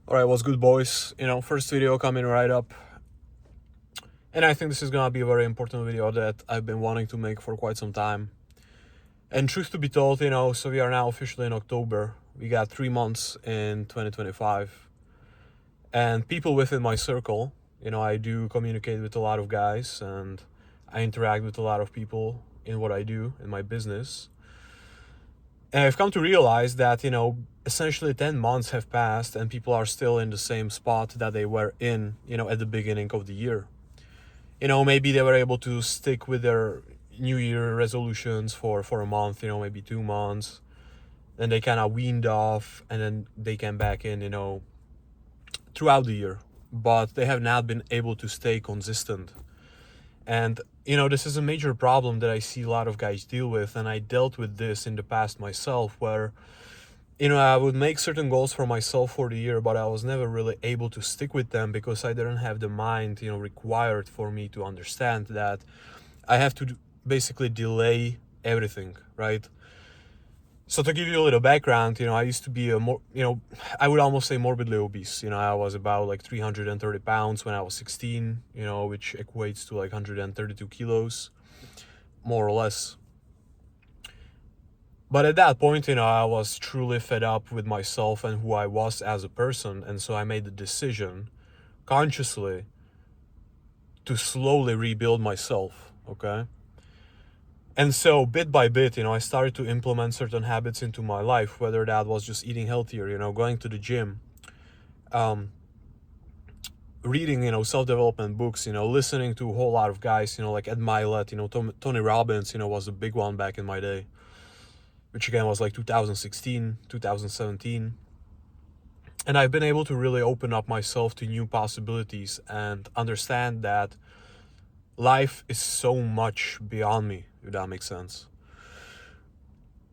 Alright, what's good, boys? First video coming right up. And I think this is gonna be a very important video that I've been wanting to make for quite some time. And truth to be told, so we are now officially in October. We got 3 months in 2025. And people within my circle, I do communicate with a lot of guys and I interact with a lot of people in what I do, in my business. And I've come to realize that, essentially 10 months have passed and people are still in the same spot that they were in, at the beginning of the year. Maybe they were able to stick with their New Year resolutions for a month, maybe 2 months. Then they kind of weaned off and then they came back in, throughout the year. But they have not been able to stay consistent. And, this is a major problem that I see a lot of guys deal with. And I dealt with this in the past myself where, I would make certain goals for myself for the year, but I was never really able to stick with them because I didn't have the mind, required for me to understand that I have to basically delay everything, right? So to give you a little background, I used to be I would almost say morbidly obese. I was about like 330 pounds when I was 16, which equates to like 132 kilos, more or less. But at that point, I was truly fed up with myself and who I was as a person. And so I made the decision consciously to slowly rebuild myself, okay? And so bit by bit, I started to implement certain habits into my life, whether that was just eating healthier, going to the gym, reading, self-development books, listening to a whole lot of guys, like Ed Milet, Tony Robbins, was a big one back in my day, which again was like 2016, 2017. And I've been able to really open up myself to new possibilities and understand that life is so much beyond me, if that makes sense.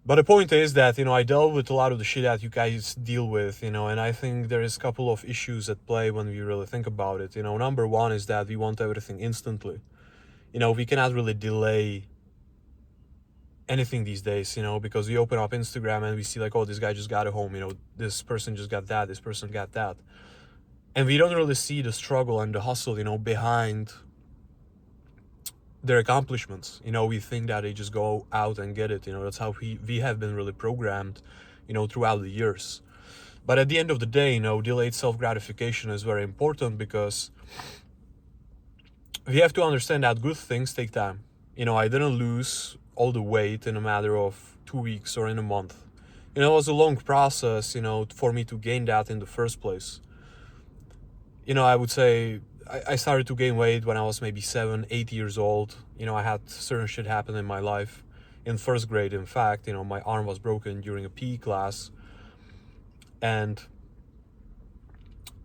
But the point is that, I dealt with a lot of the shit that you guys deal with, and I think there is a couple of issues at play when we really think about it. Number one is that we want everything instantly. We cannot really delay anything these days, because we open up Instagram and we see like, oh, this guy just got a home, this person just got that, this person got that. And we don't really see the struggle and the hustle, behind their accomplishments. We think that they just go out and get it. That's how we have been really programmed, throughout the years. But at the end of the day, delayed self-gratification is very important because we have to understand that good things take time. I didn't lose all the weight in a matter of 2 weeks or in a month. It was a long process, for me to gain that in the first place. I would say I started to gain weight when I was maybe 7, 8 years old. I had certain shit happen in my life. In first grade, in fact, my arm was broken during a PE class. And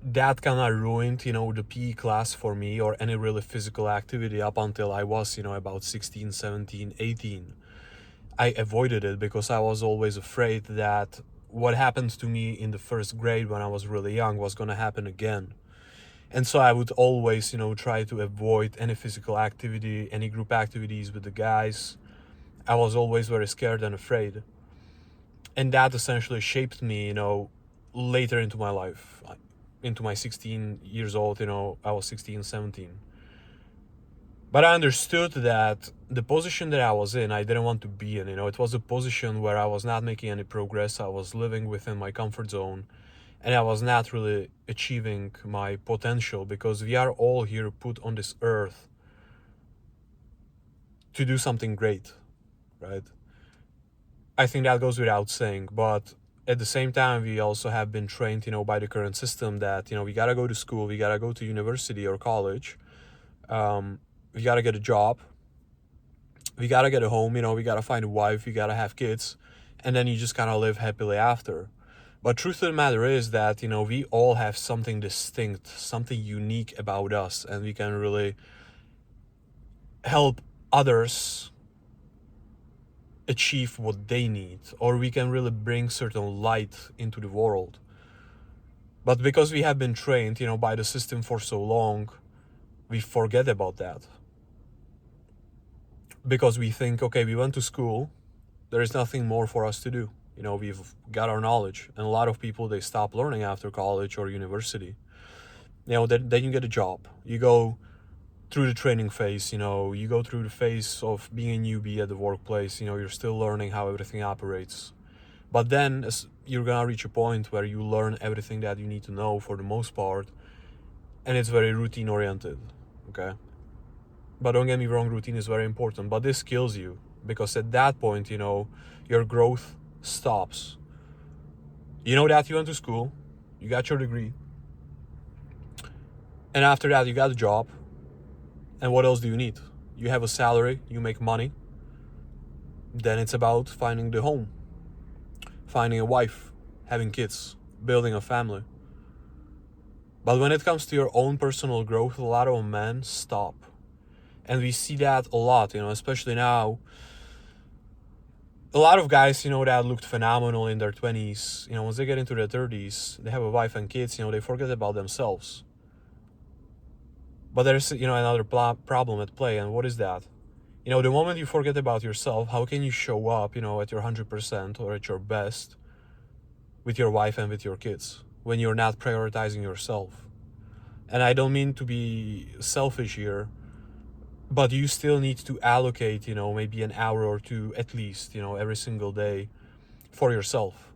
that kind of ruined, the PE class for me or any really physical activity up until I was, about 16, 17, 18. I avoided it because I was always afraid that what happened to me in the first grade when I was really young was going to happen again. And so I would always, try to avoid any physical activity, any group activities with the guys. I was always very scared and afraid. And that essentially shaped me, later into my life. Into my 16 years old, I was 16, 17. But I understood that the position that I was in, I didn't want to be in. It was a position where I was not making any progress. I was living within my comfort zone. And I was not really achieving my potential because we are all here put on this earth to do something great, right? I think that goes without saying, but at the same time, we also have been trained, by the current system that, we gotta go to school, we gotta go to university or college, we gotta get a job, we gotta get a home, we gotta find a wife, we gotta have kids, and then you just kind of live happily after. But truth of the matter is that, we all have something distinct, something unique about us, and we can really help others achieve what they need, or we can really bring certain light into the world. But because we have been trained, by the system for so long, we forget about that. Because we think, okay, we went to school, there is nothing more for us to do. We've got our knowledge, and a lot of people, they stop learning after college or university. Then you get a job. You go through the training phase, you go through the phase of being a newbie at the workplace, you're still learning how everything operates. But then you're gonna reach a point where you learn everything that you need to know for the most part, and it's very routine oriented, okay? But don't get me wrong, routine is very important, but this kills you, because at that point, your growth stops. You know that you went to school, you got your degree, and after that you got a job, and what else do you need? You have a salary, you make money, then it's about finding the home, finding a wife, having kids, building a family. But when it comes to your own personal growth, a lot of men stop. And we see that a lot, especially now. A lot of guys, that looked phenomenal in their 20s, once they get into their 30s, they have a wife and kids, they forget about themselves. But there's, another problem at play, and what is that? The moment you forget about yourself, how can you show up, at your 100% or at your best with your wife and with your kids when you're not prioritizing yourself? And I don't mean to be selfish here, but you still need to allocate, maybe an hour or two at least, every single day for yourself,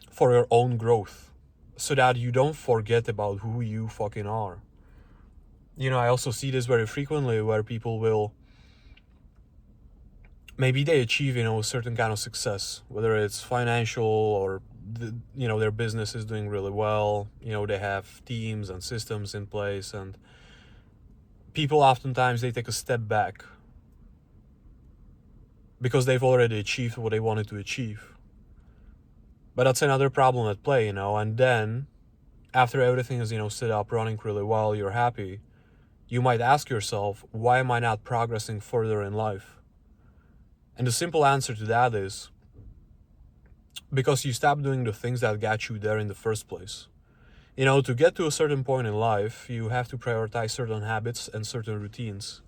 for your own growth, so that you don't forget about who you fucking are. I also see this very frequently where people will, maybe they achieve, a certain kind of success, whether it's financial or, their business is doing really well, they have teams and systems in place, and people oftentimes, they take a step back because they've already achieved what they wanted to achieve. But that's another problem at play, and then after everything is, set up, running really well, you're happy, you might ask yourself, why am I not progressing further in life? And the simple answer to that is because you stopped doing the things that got you there in the first place. To get to a certain point in life, you have to prioritize certain habits and certain routines.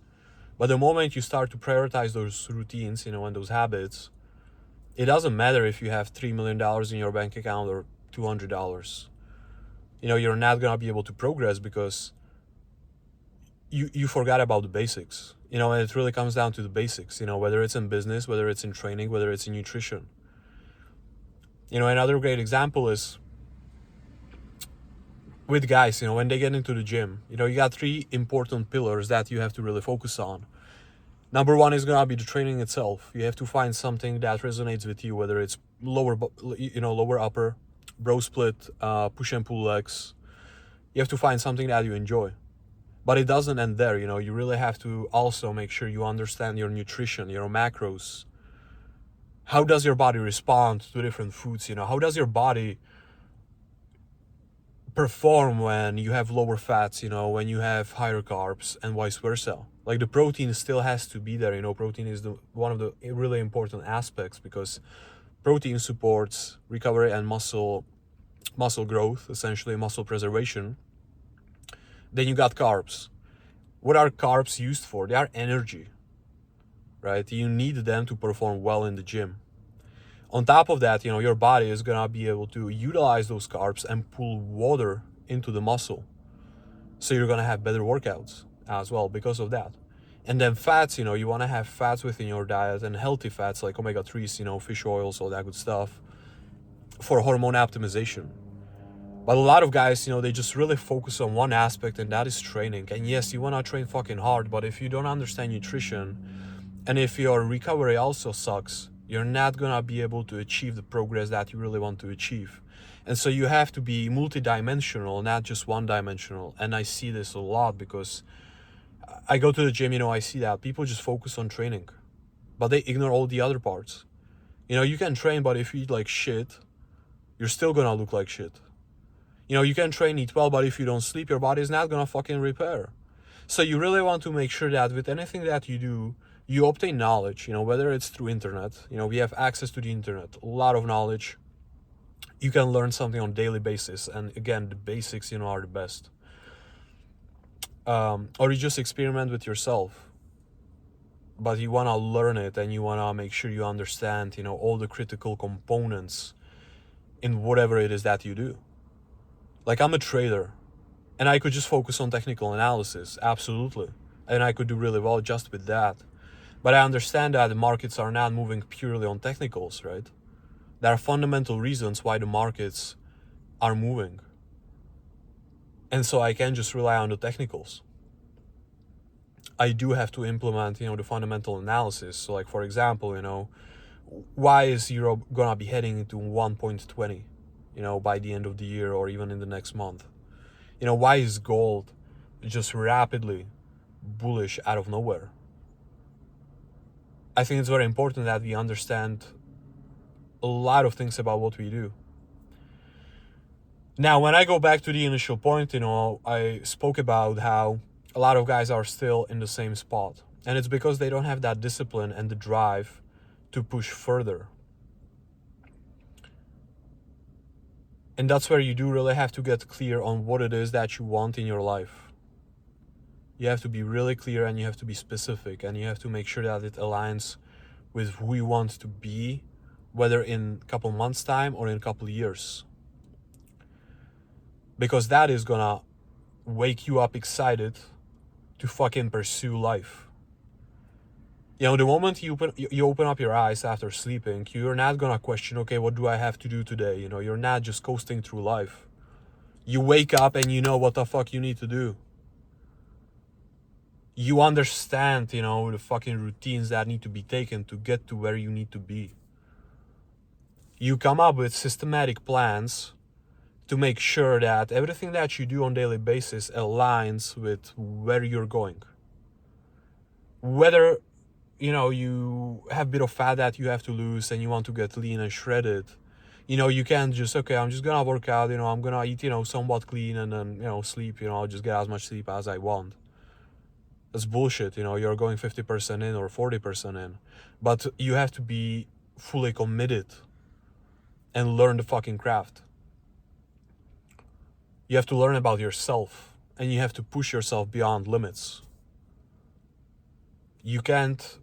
But the moment you start to prioritize those routines, and those habits, it doesn't matter if you have $3 million in your bank account or $200. You're not going to be able to progress because you forgot about the basics. And it really comes down to the basics, whether it's in business, whether it's in training, whether it's in nutrition. Another great example is with guys, when they get into the gym, you got three important pillars that you have to really focus on. Number one is going to be the training itself. You have to find something that resonates with you, whether it's lower upper, bro split, push and pull legs. You have to find something that you enjoy. But it doesn't end there, you really have to also make sure you understand your nutrition, your macros. How does your body respond to different foods? How does your body perform when you have lower fats, when you have higher carbs, and vice versa? Like, the protein still has to be there. Protein is one of the really important aspects, because protein supports recovery and muscle growth, essentially muscle preservation. Then you got carbs. What are carbs used for? They are energy, right? You need them to perform well in the gym. On top of that, your body is going to be able to utilize those carbs and pull water into the muscle. So you're going to have better workouts as well because of that. And then fats, you want to have fats within your diet, and healthy fats like omega-3s, fish oils, all that good stuff, for hormone optimization. But a lot of guys, they just really focus on one aspect, and that is training. And yes, you want to train fucking hard, but if you don't understand nutrition, and if your recovery also sucks, you're not gonna be able to achieve the progress that you really want to achieve. And so you have to be multidimensional, not just one-dimensional. And I see this a lot because I go to the gym, I see that people just focus on training, but they ignore all the other parts. You can train, but if you eat like shit, you're still gonna look like shit. You can train, eat well, but if you don't sleep, your body is not gonna fucking repair. So you really want to make sure that with anything that you do, you obtain knowledge, whether it's through internet. We have access to the internet, a lot of knowledge. You can learn something on a daily basis. And again, the basics, are the best. Or you just experiment with yourself. but you want to learn it and you want to make sure you understand, all the critical components in whatever it is that you do. Like, I'm a trader and I could just focus on technical analysis, absolutely. And I could do really well just with that. But I understand that the markets are not moving purely on technicals, right? There are fundamental reasons why the markets are moving. And so I can't just rely on the technicals. I do have to implement, the fundamental analysis. So like, for example, why is Europe gonna be heading into 1.20, by the end of the year or even in the next month? Why is gold just rapidly bullish out of nowhere? I think it's very important that we understand a lot of things about what we do. Now, when I go back to the initial point, I spoke about how a lot of guys are still in the same spot. And it's because they don't have that discipline and the drive to push further. And that's where you do really have to get clear on what it is that you want in your life. You have to be really clear and you have to be specific and you have to make sure that it aligns with who you want to be, whether in a couple months' time or in a couple years. Because that is gonna wake you up excited to fucking pursue life. The moment you open up your eyes after sleeping, you're not gonna question, okay, what do I have to do today? You're not just coasting through life. You wake up and you know what the fuck you need to do. You understand, the fucking routines that need to be taken to get to where you need to be. You come up with systematic plans to make sure that everything that you do on a daily basis aligns with where you're going. Whether, you have a bit of fat that you have to lose and you want to get lean and shredded, you can't just, okay, I'm just gonna work out, I'm gonna eat, somewhat clean and then, sleep, I'll just get as much sleep as I want. That's bullshit, you're going 50% in or 40% in. But you have to be fully committed and learn the fucking craft. You have to learn about yourself and you have to push yourself beyond limits. You can't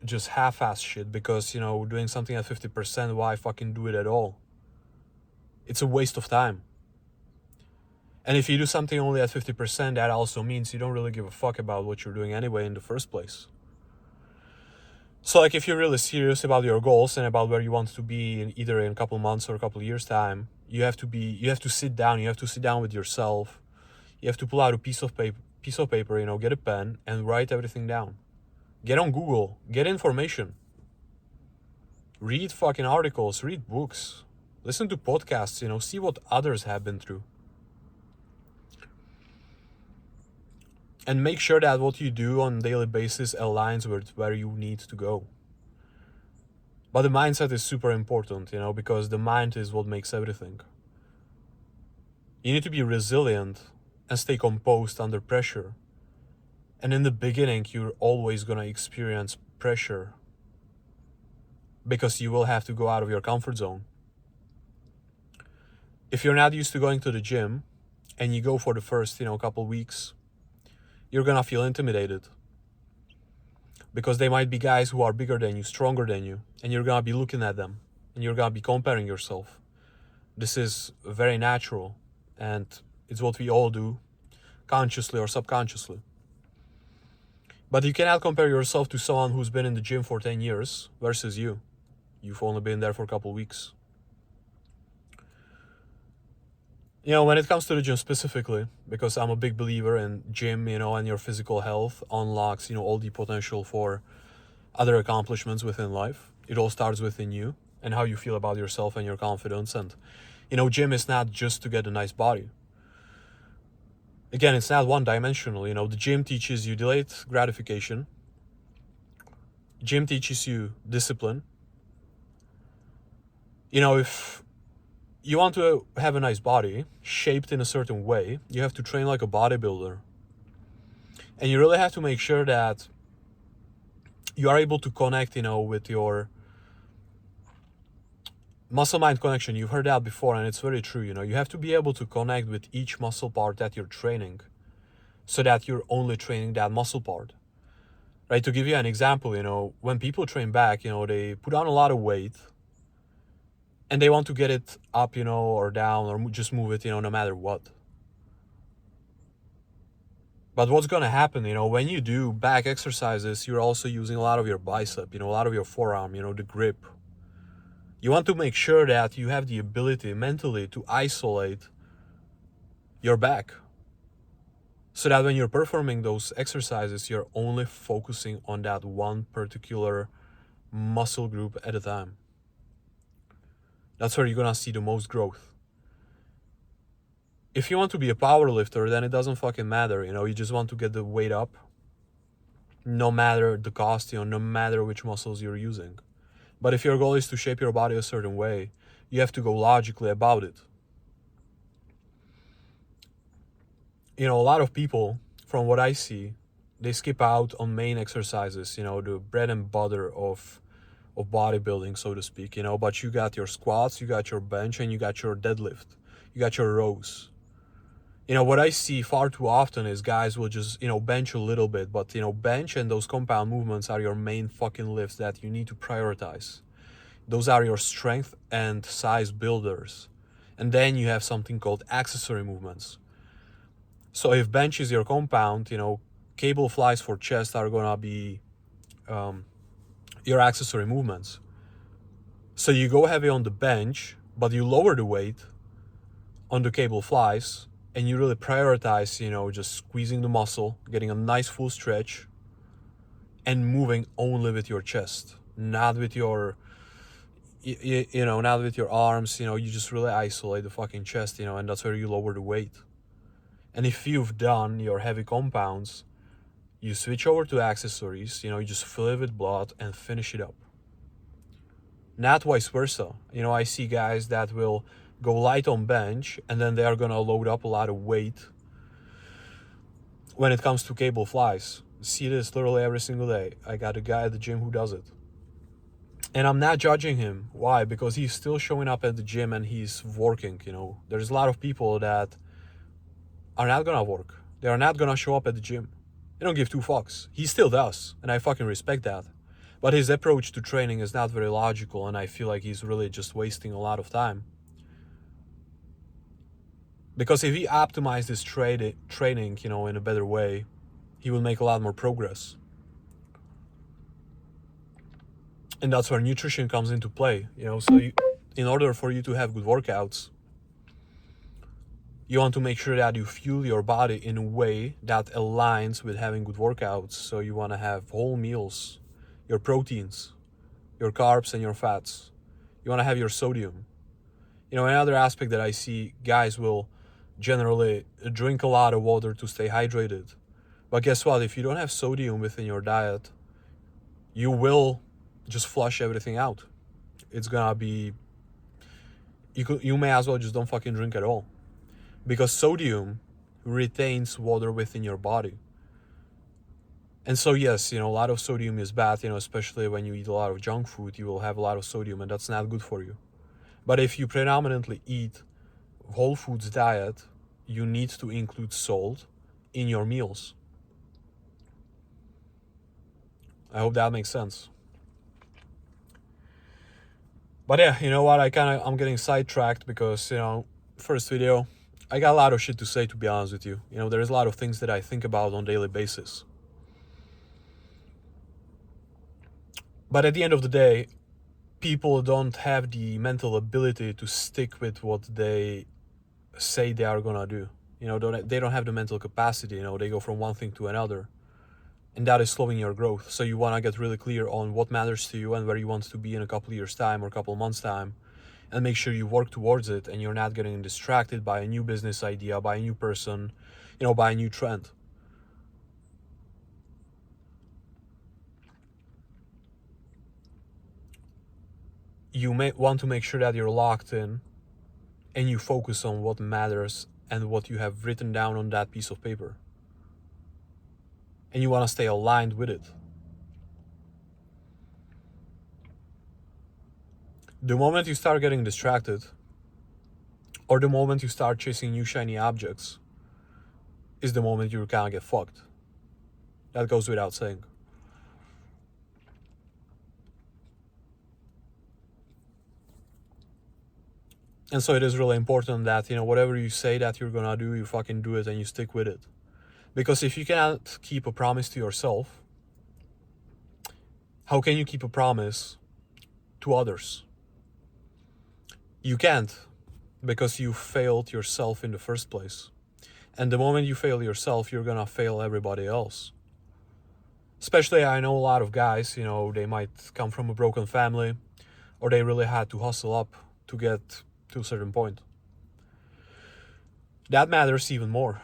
just half-ass shit because, doing something at 50%, why fucking do it at all? It's a waste of time. And if you do something only at 50%, that also means you don't really give a fuck about what you're doing anyway in the first place. So like, if you're really serious about your goals and about where you want to be either in a couple months or a couple of years time, you have to sit down with yourself. You have to pull out a piece of paper, get a pen and write everything down. Get on Google, get information. Read fucking articles, read books, listen to podcasts, see what others have been through. And make sure that what you do on a daily basis aligns with where you need to go. But the mindset is super important, because the mind is what makes everything. You need to be resilient and stay composed under pressure. And in the beginning, you're always going to experience pressure because you will have to go out of your comfort zone. If you're not used to going to the gym and you go for the first, couple weeks, you're going to feel intimidated because they might be guys who are bigger than you, stronger than you, and you're going to be looking at them and you're going to be comparing yourself. This is very natural and it's what we all do, consciously or subconsciously. But you cannot compare yourself to someone who's been in the gym for 10 years versus you. You've only been there for a couple weeks. When it comes to the gym specifically, because I'm a big believer in gym, and your physical health unlocks, all the potential for other accomplishments within life. It all starts within you and how you feel about yourself and your confidence. And, gym is not just to get a nice body. Again, it's not one-dimensional. The gym teaches you delayed gratification. Gym teaches you discipline. If you want to have a nice body shaped in a certain way, you have to train like a bodybuilder. And you really have to make sure that you are able to connect, with your muscle-mind connection. You've heard that before, and it's very true. You have to be able to connect with each muscle part that you're training so that you're only training that muscle part. right? To give you an example, when people train back, they put on a lot of weight and they want to get it up, or down, or just move it, no matter what. But what's going to happen, when you do back exercises, you're also using a lot of your bicep, a lot of your forearm, the grip. You want to make sure that you have the ability mentally to isolate your back, so that when you're performing those exercises, you're only focusing on that one particular muscle group at a time. That's where you're gonna see the most growth. If you want to be a power lifter, then it doesn't fucking matter, you just want to get the weight up, no matter the cost, no matter which muscles you're using. But if your goal is to shape your body a certain way, you have to go logically about it. A lot of people, from what I see, they skip out on main exercises, the bread and butter of bodybuilding, so to speak, but you got your squats, you got your bench, and you got your deadlift, you got your rows. What I see far too often is guys will just, bench a little bit, but, bench and those compound movements are your main fucking lifts that you need to prioritize. Those are your strength and size builders. And then you have something called accessory movements. So if bench is your compound, cable flies for chest are gonna be your accessory movements. So you go heavy on the bench, but you lower the weight on the cable flies, and you really prioritize, just squeezing the muscle, getting a nice full stretch, and moving only with your chest, not with your, not with your arms. You just really isolate the fucking chest, and that's where you lower the weight. And if you've done your heavy compounds, you switch over to accessories, you just fill it with blood and finish it up. Not vice versa. I see guys that will go light on bench and then they are gonna load up a lot of weight when it comes to cable flies. See this literally every single day. I got a guy at the gym who does it. And I'm not judging him. Why? Because he's still showing up at the gym and he's working, There's a lot of people that are not gonna work. They are not gonna show up at the gym. They don't give two fucks. He still does, and I fucking respect that. But his approach to training is not very logical, and I feel like he's really just wasting a lot of time. Because if he optimized his training, in a better way, he will make a lot more progress. And that's where nutrition comes into play, So in order for you to have good workouts, you want to make sure that you fuel your body in a way that aligns with having good workouts. So you want to have whole meals, your proteins, your carbs, and your fats. You want to have your sodium. Another aspect that I see, guys will generally drink a lot of water to stay hydrated. But guess what? If you don't have sodium within your diet, you will just flush everything out. It's gonna be, you may as well just don't fucking drink at all. Because sodium retains water within your body. And so yes, a lot of sodium is bad, especially when you eat a lot of junk food, you will have a lot of sodium and that's not good for you. But if you predominantly eat whole foods diet, you need to include salt in your meals. I hope that makes sense. But yeah, you know what, I'm getting sidetracked because, first video, I got a lot of shit to say, to be honest with you. There's a lot of things that I think about on a daily basis. But at the end of the day, people don't have the mental ability to stick with what they say they are gonna do. They don't have the mental capacity, they go from one thing to another. And that is slowing your growth. So you wanna get really clear on what matters to you and where you want to be in a couple of years' time or a couple of months' time. And make sure you work towards it and you're not getting distracted by a new business idea, by a new person, by a new trend. You may want to make sure that you're locked in and you focus on what matters and what you have written down on that piece of paper. And you want to stay aligned with it. The moment you start getting distracted, or the moment you start chasing new shiny objects, is the moment you kind of get fucked. That goes without saying. And so it is really important that, whatever you say that you're gonna do, you fucking do it and you stick with it. Because if you cannot keep a promise to yourself, how can you keep a promise to others? You can't, because you failed yourself in the first place. And the moment you fail yourself, you're gonna fail everybody else. Especially, I know a lot of guys, they might come from a broken family, or they really had to hustle up to get to a certain point. That matters even more.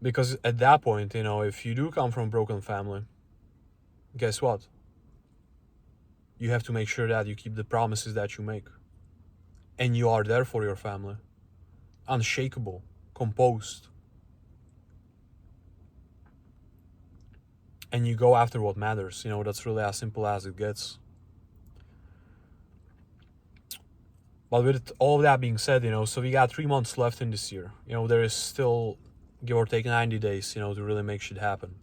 Because at that point, if you do come from a broken family, guess what? You have to make sure that you keep the promises that you make. And you are there for your family. Unshakable, composed. And you go after what matters. That's really as simple as it gets. But with all of that being said, so we got 3 months left in this year. There is still, give or take, 90 days, to really make shit happen.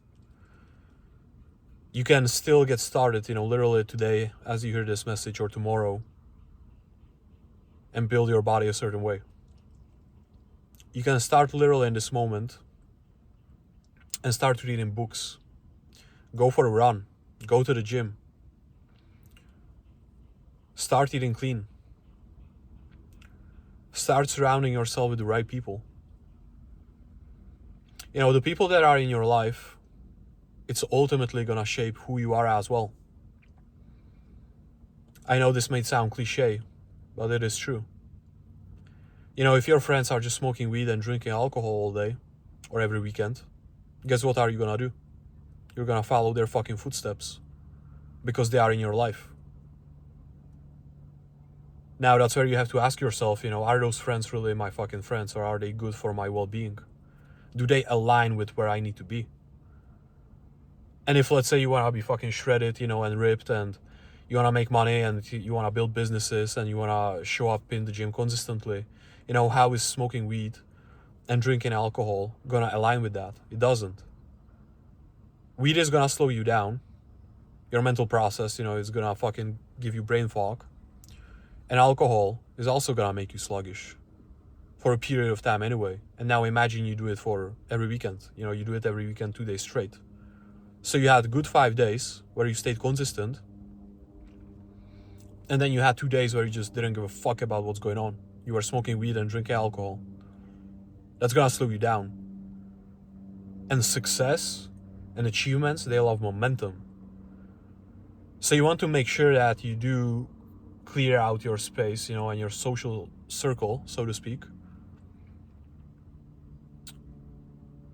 You can still get started, literally today as you hear this message, or tomorrow, and build your body a certain way. You can start literally in this moment and start reading books. Go for a run. Go to the gym. Start eating clean. Start surrounding yourself with the right people. The people that are in your life, it's ultimately gonna shape who you are as well. I know this may sound cliche, but it is true. If your friends are just smoking weed and drinking alcohol all day, or every weekend, guess what are you gonna do? You're gonna follow their fucking footsteps, because they are in your life. Now that's where you have to ask yourself, are those friends really my fucking friends, or are they good for my well-being? Do they align with where I need to be? And if, let's say, you want to be fucking shredded, and ripped, and you want to make money, and you want to build businesses, and you want to show up in the gym consistently, how is smoking weed and drinking alcohol going to align with that? It doesn't. Weed is going to slow you down. Your mental process, is going to fucking give you brain fog. And alcohol is also going to make you sluggish for a period of time anyway. And now imagine you do it for every weekend. You do it every weekend, 2 days straight. So you had a good 5 days where you stayed consistent. And then you had 2 days where you just didn't give a fuck about what's going on. You were smoking weed and drinking alcohol. That's gonna slow you down. And success and achievements, they love momentum. So you want to make sure that you do clear out your space, and your social circle, so to speak.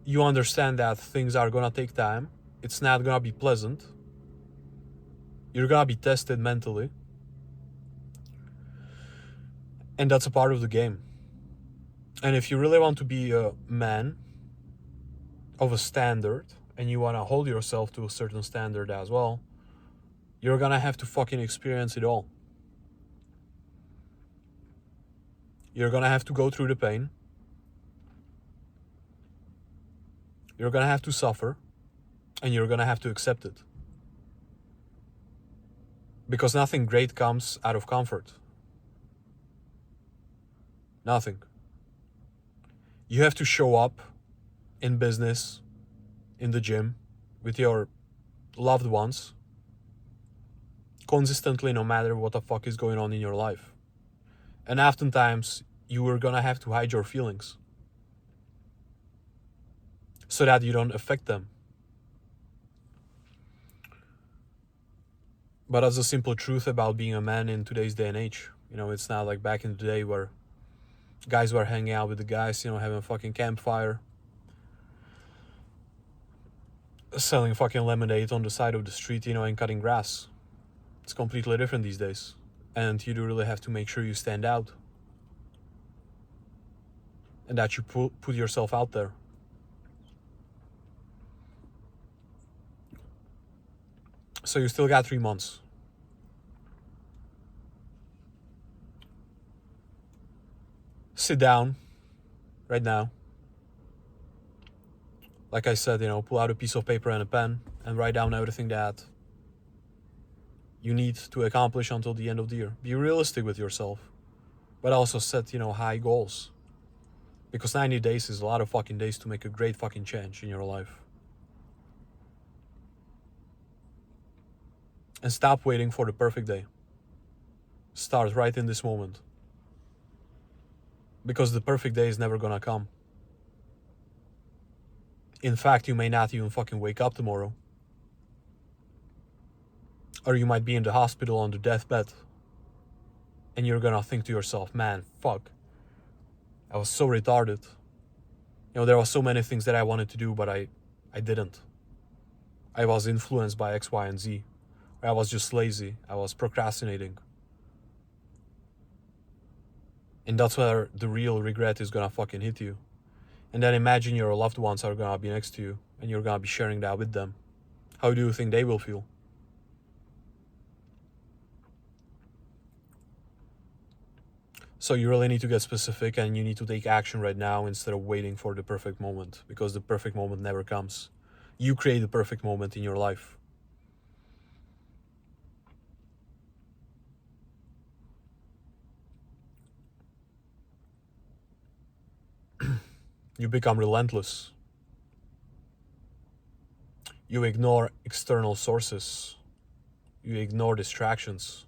You understand that things are gonna take time. It's not gonna be pleasant. You're gonna be tested mentally. And that's a part of the game. And if you really want to be a man of a standard, and you want to hold yourself to a certain standard as well, you're gonna have to fucking experience it all. You're gonna have to go through the pain. You're gonna have to suffer. And you're gonna have to accept it. Because nothing great comes out of comfort. Nothing. You have to show up in business, in the gym, with your loved ones, consistently, no matter what the fuck is going on in your life. And oftentimes, you are gonna have to hide your feelings so that you don't affect them. But that's the simple truth about being a man in today's day and age. It's not like back in the day where guys were hanging out with the guys, having a fucking campfire, selling fucking lemonade on the side of the street, and cutting grass. It's completely different these days. And you do really have to make sure you stand out. And that you put yourself out there. So you still got 3 months. Sit down right now. Like I said, pull out a piece of paper and a pen and write down everything that you need to accomplish until the end of the year. Be realistic with yourself, but also set, high goals. Because 90 days is a lot of fucking days to make a great fucking change in your life. And stop waiting for the perfect day. Start right in this moment. Because the perfect day is never gonna come. In fact, you may not even fucking wake up tomorrow. Or you might be in the hospital on the deathbed. And you're gonna think to yourself, man, fuck. I was so retarded. There were so many things that I wanted to do, but I didn't. I was influenced by X, Y, and Z. I was just lazy. I was procrastinating. And that's where the real regret is gonna fucking hit you. And then imagine your loved ones are gonna be next to you and you're gonna be sharing that with them. How do you think they will feel? So you really need to get specific and you need to take action right now instead of waiting for the perfect moment, because the perfect moment never comes. You create the perfect moment in your life. You become relentless. You ignore external sources. You ignore distractions.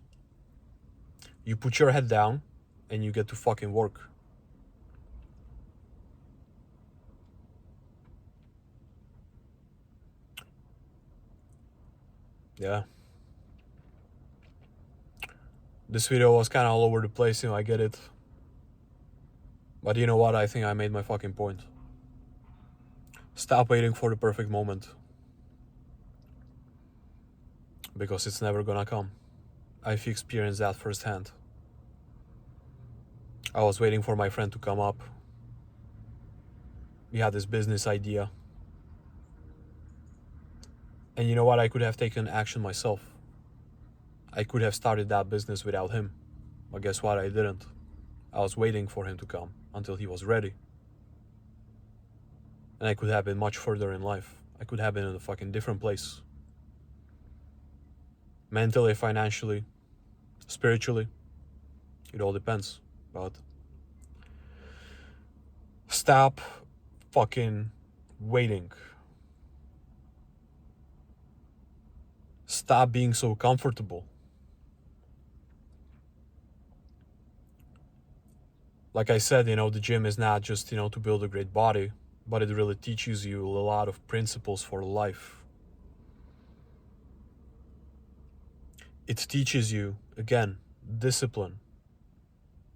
You put your head down and you get to fucking work. Yeah. This video was kind of all over the place, I get it. But you know what? I think I made my fucking point. Stop waiting for the perfect moment. Because it's never gonna come. I've experienced that firsthand. I was waiting for my friend to come up. We had this business idea. And you know what? I could have taken action myself. I could have started that business without him. But guess what? I didn't. I was waiting for him to come until he was ready. And I could have been much further in life. I could have been in a fucking different place. Mentally, financially, spiritually. It all depends. But stop fucking waiting. Stop being so comfortable. Like I said, the gym is not just, to build a great body, but it really teaches you a lot of principles for life. It teaches you, again, discipline,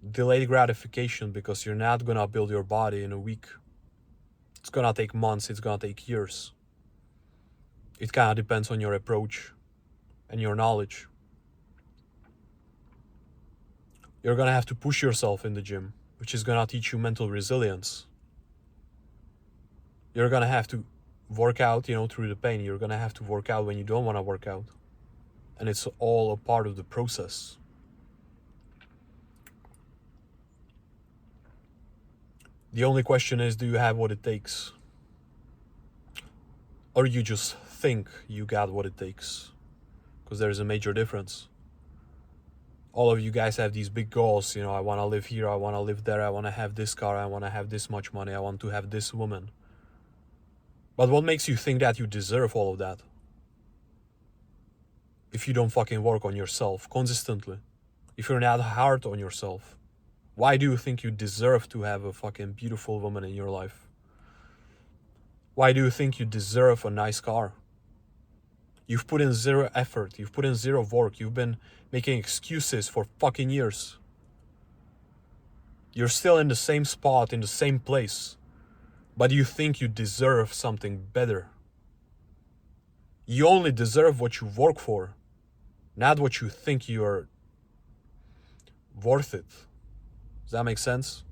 delayed gratification, because you're not gonna build your body in a week. It's gonna take months, it's gonna take years. It kind of depends on your approach and your knowledge. You're gonna have to push yourself in the gym, which is gonna teach you mental resilience. You're gonna have to work out, through the pain. You're gonna have to work out when you don't wanna work out. And it's all a part of the process. The only question is, do you have what it takes? Or you just think you got what it takes? Because there's a major difference. All of you guys have these big goals, I want to live here, I want to live there, I want to have this car, I want to have this much money, I want to have this woman. But what makes you think that you deserve all of that? If you don't fucking work on yourself consistently, if you're not hard on yourself, why do you think you deserve to have a fucking beautiful woman in your life? Why do you think you deserve a nice car? You've put in zero effort, you've put in zero work, you've been making excuses for fucking years. You're still in the same spot, in the same place, but you think you deserve something better. You only deserve what you work for, not what you think you're worth it. Does that make sense?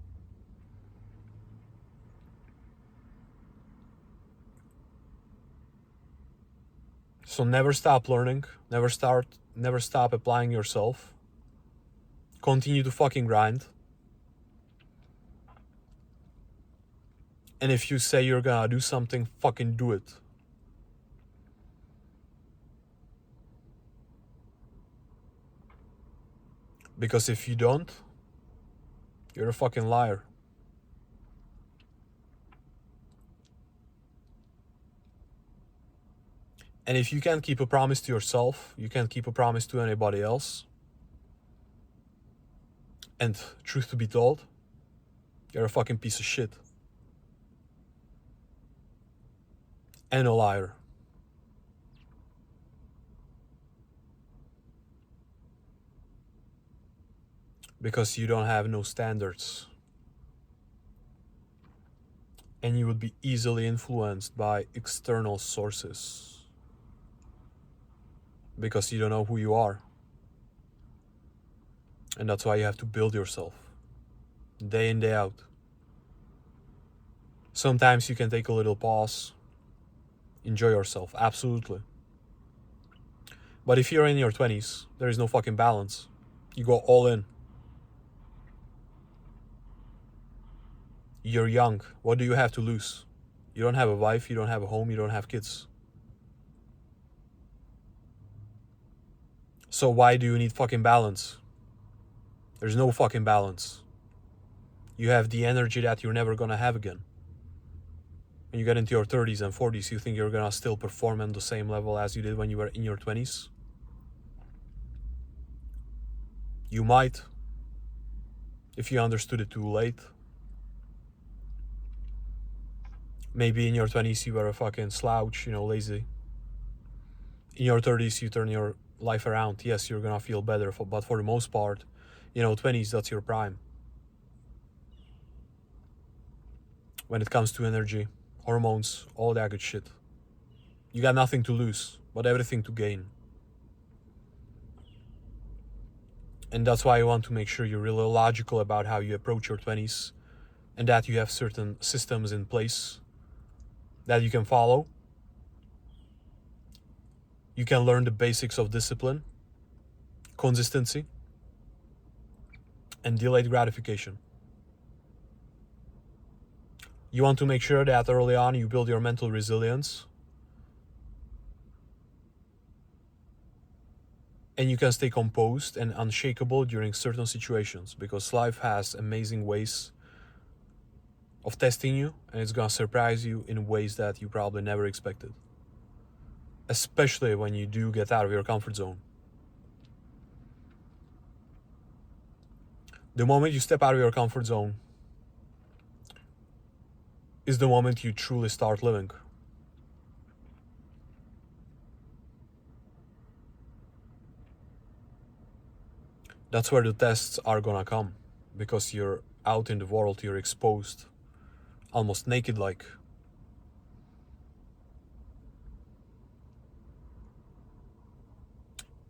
So never stop learning, never stop applying yourself. Continue to fucking grind. And if you say you're gonna do something, fucking do it. Because if you don't, you're a fucking liar. And if you can't keep a promise to yourself, you can't keep a promise to anybody else. And truth to be told, you're a fucking piece of shit. And a liar. Because you don't have no standards. And you would be easily influenced by external sources. Because you don't know who you are. And that's why you have to build yourself. Day in, day out. Sometimes you can take a little pause. Enjoy yourself, absolutely. But if you're in your 20s, there is no fucking balance. You go all in. You're young. What do you have to lose? You don't have a wife, you don't have a home, you don't have kids. So why do you need fucking balance? There's no fucking balance. You have the energy that you're never gonna have again. When you get into your 30s and 40s, you think you're gonna still perform on the same level as you did when you were in your 20s? You might, if you understood it too late. Maybe in your 20s you were a fucking slouch, lazy. In your 30s you turn your life around. Yes, you're gonna feel better, but for the most part, 20s, that's your prime. When it comes to energy, hormones, all that good shit. You got nothing to lose, but everything to gain. And that's why I want to make sure you're really logical about how you approach your 20s, and that you have certain systems in place that you can follow. You can learn the basics of discipline, consistency, and delayed gratification. You want to make sure that early on you build your mental resilience, and you can stay composed and unshakable during certain situations, because life has amazing ways of testing you, and it's gonna surprise you in ways that you probably never expected. Especially when you do get out of your comfort zone. The moment you step out of your comfort zone is the moment you truly start living. That's where the tests are gonna come, because you're out in the world, you're exposed, almost naked like.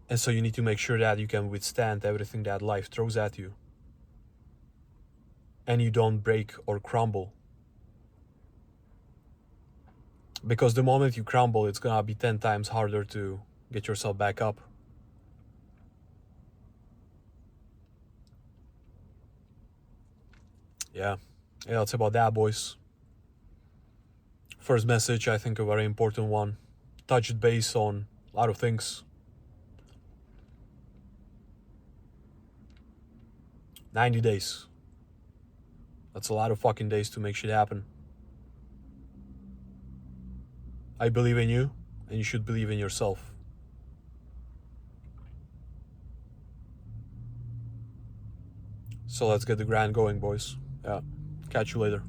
And so you need to make sure that you can withstand everything that life throws at you. And you don't break or crumble. Because the moment you crumble, it's gonna be 10 times harder to get yourself back up. Yeah, that's about that, boys. First message, I think a very important one. Touched base on a lot of things. 90 days. That's a lot of fucking days to make shit happen. I believe in you, and you should believe in yourself. So let's get the grind going, boys. Yeah, catch you later.